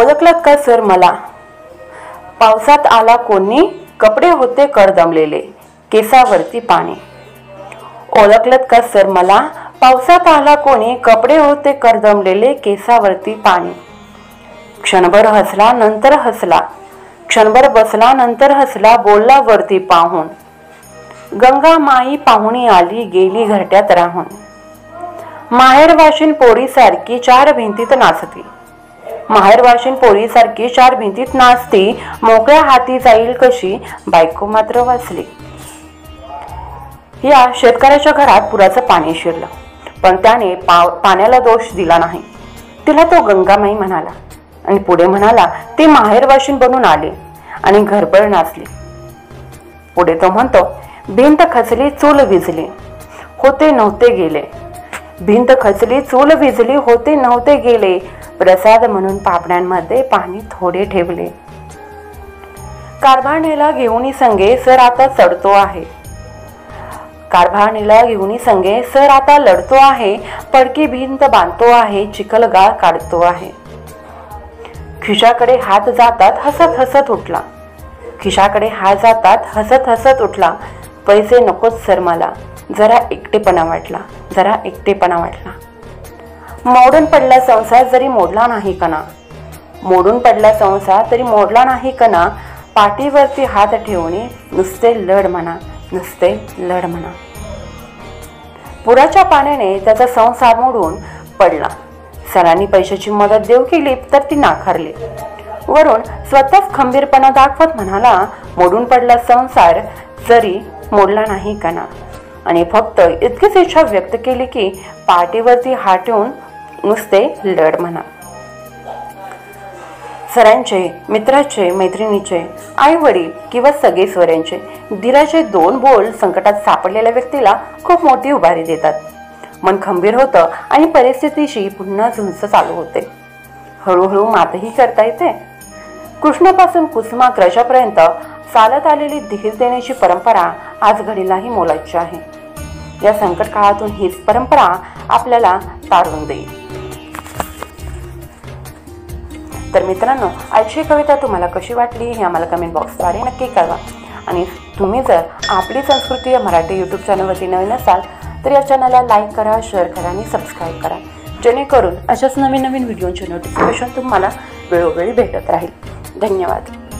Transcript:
ओळखलात का सर मला? पावसात आला कोणी, कपडे होते कडदमलेले, केसावरती पाणी. ओळखलत का सर मला? पावसात आला कोणी, कपडे होते कडदमलेले, केसावरती पाणी. क्षणभर हसला नंतर हसला, क्षणभर बसला नंतर हसला, बोलला वरती पाहून, गंगा माई पाहुणी आली गेली घरट्यात राहून. माहेर वाशिन पोरीसारखी चार भिंतीत नाचती, माहेर वाशिन पोरीसारखी चार भिंतीत नाचती, मोकळ्या हाती जाईल कशी, बायको मात्र वाचली. या शेतकऱ्याच्या घरात पुराचं पाणी शिरलं, पण त्याने पाण्याला दोष दिला नाही. तिला तो गंगामाई म्हणाला आणि पुढे म्हणाला, ते माहेर वाशिन बनून आले आणि घरभर नाचले. पुढे तो म्हणतो, भिंत खचली चूल विझली, होते नव्हते गेले. भिंत खचली चूल विझली, होते नव्हते गेले, प्रसाद म्हणून पापण्यांमध्ये पाणी थोडे ठेवले. कारभारणीला घेऊनी संगे सर आता चढतो आहे, कारभारणीला घेऊनी संगे सर आता लढतो आहे, पडकी भिंत बांधतो आहे, चिखलगाळ काढतो आहे. खिशाकडे हात जातात हसत हसत उठला, खिशाकडे हात जातात हसत हसत उठला, पैसे नकोच सर मला, जरा एकटेपणा वाटला, जरा एकटेपणा वाटला. मोडून पडला संसार जरी मोडला नाही कणा, मोडून पडला संसार तरी मोडला नाही कणा, पाठीवरती हात ठेवणे नुसते लढ म्हणा, नुसते लढ म्हणा. पुराच्या पाण्याने त्याचा संसार मोडून पडला. सरांनी पैशाची मदत देऊ केली तर ती नाकारली. वरून स्वतःच खंबीरपणा दाखवत म्हणाला, मोडून पडला संसार जरी मोडला नाही कणा, आणि फक्त इतकीच इच्छा व्यक्त केली की पाठीवरती हात ठेवून नुसते लढ म्हणा. सरांचे, मित्राचे, मैत्रिणीचे, आई वडील किंवा सगळे स्वरांचे धीराचे दोन बोल संकटात सापडलेल्या व्यक्तीला खूप मोठी उभारी देतात. मन खंबीर होतं आणि परिस्थितीशी पुन्हा झुंज चालू होते. हळूहळू मातही करता येते. कृष्णापासून कुसुमाग्रजापर्यंत चालत आलेली धीर देण्याची परंपरा आज घडीलाही मोलाची आहे. या संकट काळातून हीच परंपरा आपल्याला तारून देईल. तर मित्रांनो, आजची कविता तुम्हाला कशी वाटली हे आम्हाला कमेंट बॉक्सद्वारे नक्की कळवा. आणि तुम्ही जर आपली संस्कृती या मराठी यूट्यूब चॅनलवरती नवीन असाल तर या चॅनलला लाईक करा, शेअर करा आणि सबस्क्राईब करा, जेणेकरून अशाच नवीन नवीन व्हिडिओचे नोटिफिकेशन तुम्हाला वेळोवेळी भेटत राहील. धन्यवाद.